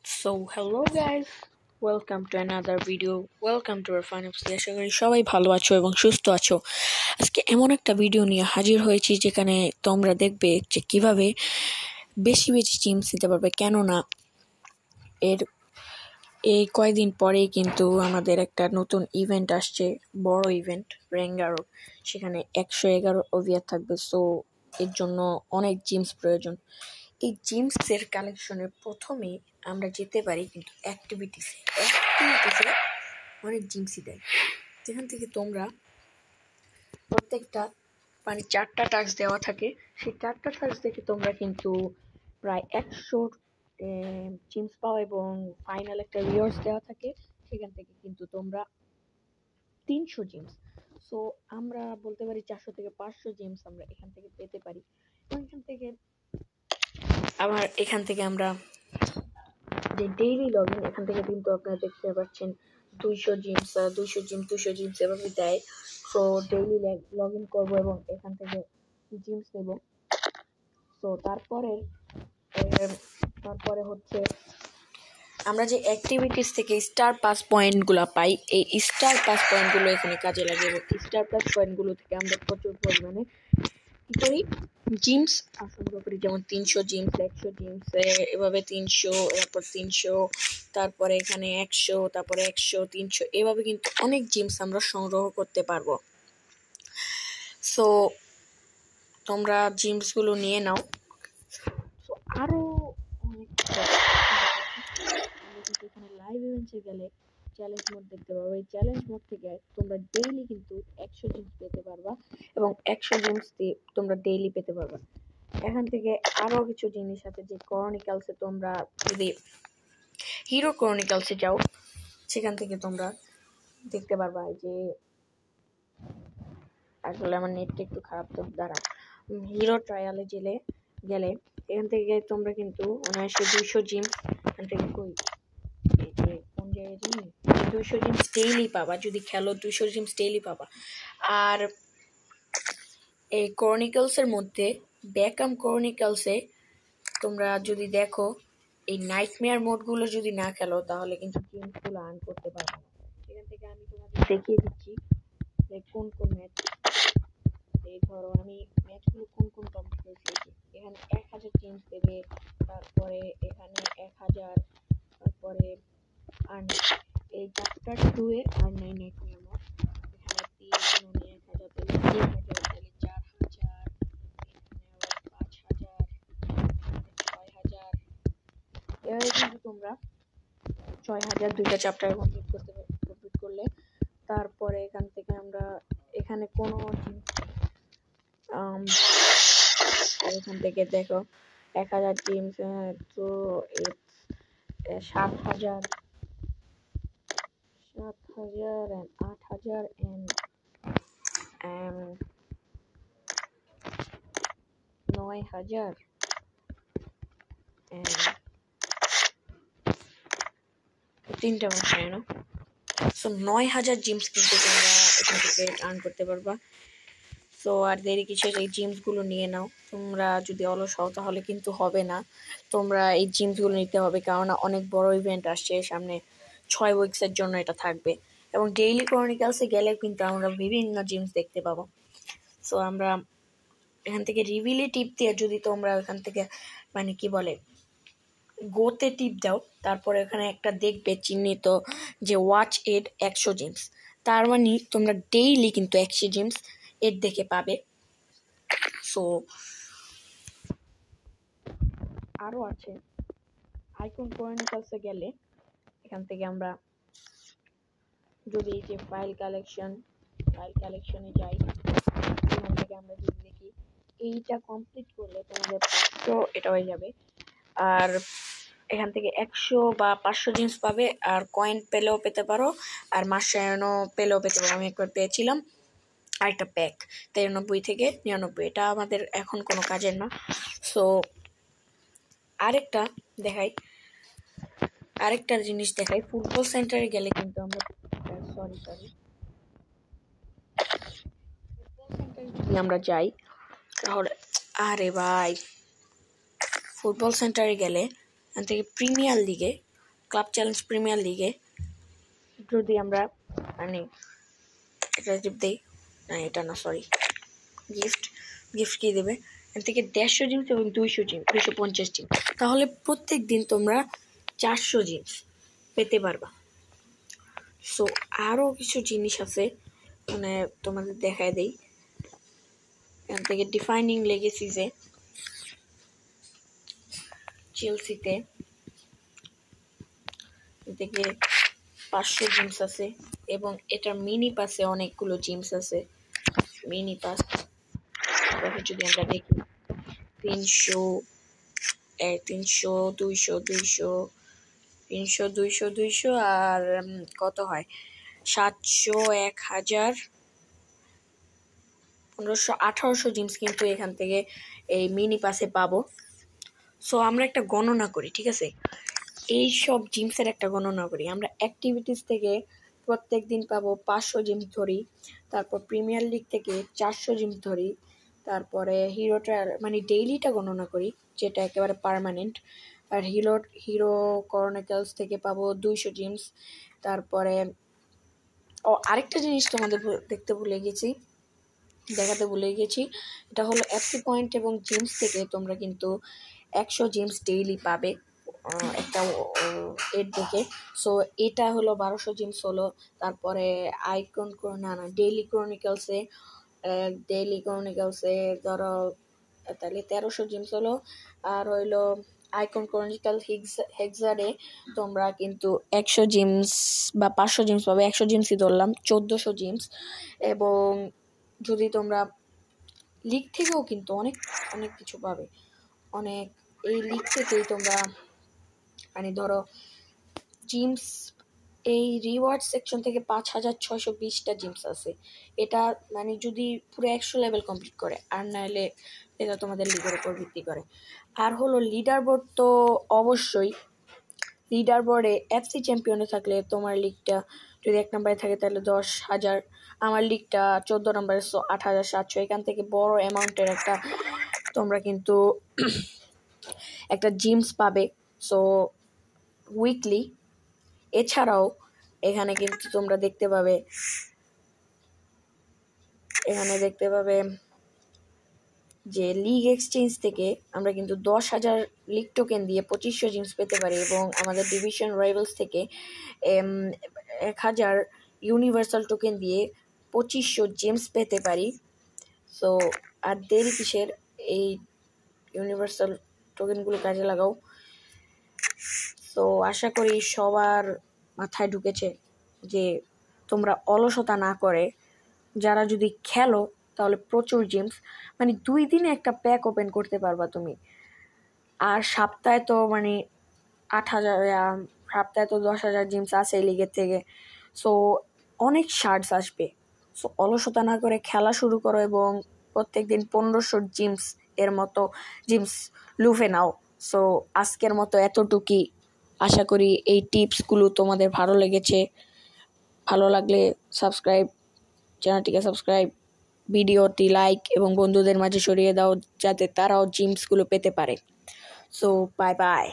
Hello guys, welcome to another video. Welcome to our fun episode. আশা করি সবাই ভালো আছো এবং সুস্থ আছো। আজকে এমন একটা ভিডিও নিয়ে হাজির হয়েছি যেখানে তোমরা দেখবে যে কিভাবে বেশি বেশি জিমস দিতে পারবে। কেননা এর এই কয়েকদিন পরেই কিন্তু আমাদের একটা নতুন ইভেন্ট আসছে, বড় ইভেন্ট র্যাঙ্গারো। সেখানে 111 ওভিয়ার থাকবে। সো এর জন্য অনেক জিমস প্রয়োজন। এই জিমসের কালেকশনের প্রথমে আমরা যেতে পারি কিন্তু অ্যাক্টিভিটিসে অনেক জিমসই দেয়, যেখান থেকে তোমরা প্রত্যেকটা 4টা টাস্ক দেওয়া থাকে। সেই 4টা টাস্ক দেখে তোমরা কিন্তু প্রায় 100 জিমস পাও এবং ফাইনাল একটা রিওয়ার্ডস দেওয়া থাকে। সেখান থেকে কিন্তু তোমরা 300 জিমস, সো আমরা বলতে পারি 400 থেকে 500 জিমস আমরা এখান থেকে পেতে পারি। এখান থেকে আমরা যে ডেইলি লগ ইন, এখান থেকে কিন্তু আপনারা দেখতে পাচ্ছেন 200 জিমস এভাবে দেয়। সো ডেইলি লগ ইন করবো এবং এখান থেকে জিমস নেব। সো তারপরে হচ্ছে আমরা যে অ্যাক্টিভিটিস থেকে স্টার পাস পয়েন্টগুলো পাই, এই স্টার পাস পয়েন্টগুলো এখানে কাজে লাগে এবং স্টার পাস পয়েন্টগুলো থেকে আমরা প্রচুর পরিমাণে জিমস সংগ্রহ করি। যেমন 300 জিমস, 100 জিমস, এভাবে 300, তারপর 300, তারপরে এখানে 100, তারপরে 100, 300, এভাবে কিন্তু অনেক জিমস আমরা সংগ্রহ করতে পারবো। সো তোমরা জিমসগুলো নিয়ে নাও। সো আরো অনেক এখানে লাইভ ইভেন্টে গেলে চ্যালেঞ্জ মোড দেখতে পারবো। এই চ্যালেঞ্জ মোড থেকে তোমরা ডেইলি কিন্তু 100 জিমস পেতে পারবা এবং 100 জিমস তোমরা ডেইলি পেতে পারবা। এখান থেকে আরো কিছু জিনিস আছে, যে ক্রনিক্যালসে তোমরা যদি হিরো ক্রনিক্যালসে যাও, সেখান থেকে তোমরা দেখতে পারবা যে আসলে আমার নেটটা একটু খারাপ, তো দ্বারা হিরো ট্রায়ালে গেলে এখান থেকে তোমরা কিন্তু 200 জিমস এখান থেকে কোন জায়গায় 200 জিমস ডেইলি পাবা। যদি খেলো 200 জিমস ডেইলি পাবা। আর এই ক্রনিক্যালসের মধ্যে ব্যাকআম ক্রনিক্যালসে তোমরা যদি দেখো, এই নাইটমেয়ার মোডগুলো যদি না খেলো তাহলে কিন্তু জিমসগুলো আর্ন করতে পারবে না। এখান থেকে আমি তোমাদের দেখিয়ে দিচ্ছি যে কোন কোন ম্যাচ। এই ধরো আমি ম্যাচগুলো কোন কমপ্লিট করেছি। এখানে 1000 জিমস দেবে, তারপরে এখানে 1000, তারপরে আর্ন এই চ্যাপ্টার 2 এ আর 9 নাইটমেয়ার মোড। এখানে 3 1000 দেবে, 3000 দেবে, 4000, এখানে আবার 5000, 6000। এভাবে কিন্তু তোমরা 6000 দুইটা চ্যাপ্টার কমপ্লিট করলে তারপরে এখান থেকে আমরা এখানে কোনো এখান থেকে দেখো 1000 জিমস, তো 7000 and 8000 and 9000 and 3টা মাস না। সো 9000 জিমস কিন্তু তোমরা এখান থেকে আর্ন করতে পারবা। সো আর দেরি কিছু, এই জিমসগুলো নিয়ে নাও। তোমরা যদি অলস হও তাহলে কিন্তু হবে না, তোমরা এই জিমসগুলো নিতে হবে, কারণ অনেক বড় ইভেন্ট আসছে সামনে। 6 উইকসের জন্য এটা থাকবে এবং ডেইলি ক্রনিক্যালসে গেলে কিন্তু আমরা বিভিন্ন জিমস দেখতে পাবো। সো আমরা এখান থেকে রিভিলে টিপ দিয়ে যদি তোমরা এখান থেকে কি বলে গোতে টিপ দাও, তারপরে এখানে একটা দেখবে চিহ্নিত যে ওয়াচ এড 100 জিমস, তার মানে তোমরা ডেইলি কিন্তু 100 জিমস এর দেখে পাবে। সো আরো আছে আইকন ক্রনিক্যালসে গেলে এখান থেকে আমরা যদি এই যে ফাইল কালেকশনে যাই, এখান থেকে আমরা যদি দেখি এইটা কমপ্লিট করলে তোমাদের 500 এটা হয়ে যাবে। আর এখান থেকে 100 বা 500 জিনিস পাবে, আর কয়েন পেলেও পেতে পারো, আর মাসায়নও পেলেও পেতে পারো। আমি একবার পেয়েছিলাম আরেকটা প্যাক 93 থেকে 99, এটা আমাদের এখন কোনো কাজের না। সো আরেকটা জিনিস দেখাই, ফুটবল সেন্টারে গেলে কিন্তু আমরা ফুটবল সেন্টারে যদি আমরা যাই তাহলে ফুটবল সেন্টারে গেলে এখান থেকে প্রিমিয়ার লিগে ক্লাব চ্যালেঞ্জ প্রিমিয়ার লিগে যদি আমরা মানে এটা দিই না, এটা না সরি, গিফট কি দেবে এর থেকে 150 জিমস এবং 200 জিম 250 জিম, তাহলে প্রত্যেক দিন তোমরা 400 জিমস পেতে পারবা। সো আরও কিছু জিনিস আছে, মানে তোমাদের দেখায় দেই। এখান থেকে ডিফাইনিং লেগেসিসে চেলসিতে থেকে 500 জিমস আছে এবং এটার মিনি পাসে অনেকগুলো জিমস আছে। মিনি পাস যদি আমরা দেখি 300, 200, 200 আর কত হয় 700, 1000, 1500, 1800 জিমস কিন্তু এখান থেকে এই মিনি পাসে পাবো। সো আমরা একটা গণনা করি, ঠিক আছে, এই সব জিমসের একটা গণনা করি। আমরা অ্যাক্টিভিটিস থেকে প্রত্যেক দিন পাবো 500 জিমস ধরি, তারপর প্রিমিয়ার লিগ থেকে 400 জিমস ধরি, তারপরে হিরো ট্রায়াল মানে ডেইলিটা গণনা করি যেটা একেবারে পার্মানেন্ট, আর হিরো ক্রনিকলস থেকে পাবো 200 জিমস। তারপরে আরেকটা জিনিস তোমাদের দেখাতে ভুলে গেছি, এটা হলো এফসি পয়েন্ট এবং জিমস থেকে তোমরা কিন্তু 100 জিমস ডেইলি পাবে একটা এর দেখে। সো এটা হলো 1200 জিমস হলো। তারপরে ডেইলি ক্রনিকলসে ধরো তাহলে 1300 জিমস হলো। আর হইলো আইকন ক্রনিক্যাল হেক্সারে তোমরা কিন্তু 100 জিমস বা 500 জিমস পাবে, 100 জিমসই ধরলাম, 1400 জিমস। এবং যদি তোমরা লিগ থেকেও কিন্তু অনেক অনেক কিছু পাবে, এই লিগ থেকেই তোমরা মানে ধরো জিমস এই রিওয়ার্ড সেকশন থেকে 5620টা জিমস আছে। এটা মানে যদি পুরো 100 লেভেল কমপ্লিট করে, আর নাহলে এটা তোমাদের লিগের উপর ভিত্তি করে। আর হলো লিডার বোর্ড, তো অবশ্যই লিডার বোর্ডে এফসি চ্যাম্পিয়নে থাকলে তোমার লিগটা যদি 1 নম্বরে থাকে তাহলে 10,000, আমার লিগটা 14 নম্বরে, 8,700। এখান থেকে বড় অ্যামাউন্টের একটা তোমরা কিন্তু একটা জিমস পাবে সো উইকলি। এছাড়াও এখানে কিন্তু তোমরা দেখতে পাবে যে লিগ এক্সচেঞ্জ থেকে আমরা কিন্তু 10,000 লিগ টোকেন দিয়ে 2500 জিমস পেতে পারি, এবং আমাদের ডিভিশন রাইভালস থেকে 1000 ইউনিভার্সাল টোকেন দিয়ে 2500 জিমস পেতে পারি। সো আর দেরি কিসের, এই ইউনিভার্সাল টোকেনগুলো কাজে লাগাও। তো আশা করি সবার মাথায় ঢুকেছে যে তোমরা অলসতা না করে যারা যদি খেলো তাহলে প্রচুর জিমস, মানে 2 দিনে একটা প্যাক ওপেন করতে পারবা তুমি। আর সপ্তাহে তো মানে 8,000, সপ্তাহে তো 10,000 জিমস আছে এই লিগের থেকে। সো অনেক শার্টস আসবে। সো অলসতা না করে খেলা শুরু করো এবং প্রত্যেকদিন 1500 জিমস এর মতো জিমস লুফে নাও। সো আজকের মতো এতটুকুই। আশা করি এই টিপসগুলো তোমাদের ভালো লেগেছে। ভালো লাগলে চ্যানেলটিকে সাবস্ক্রাইব, ভিডিওটি লাইক এবং বন্ধুদের মাঝে ছড়িয়ে দাও যাতে তারাও জিমসগুলো পেতে পারে। So bye bye.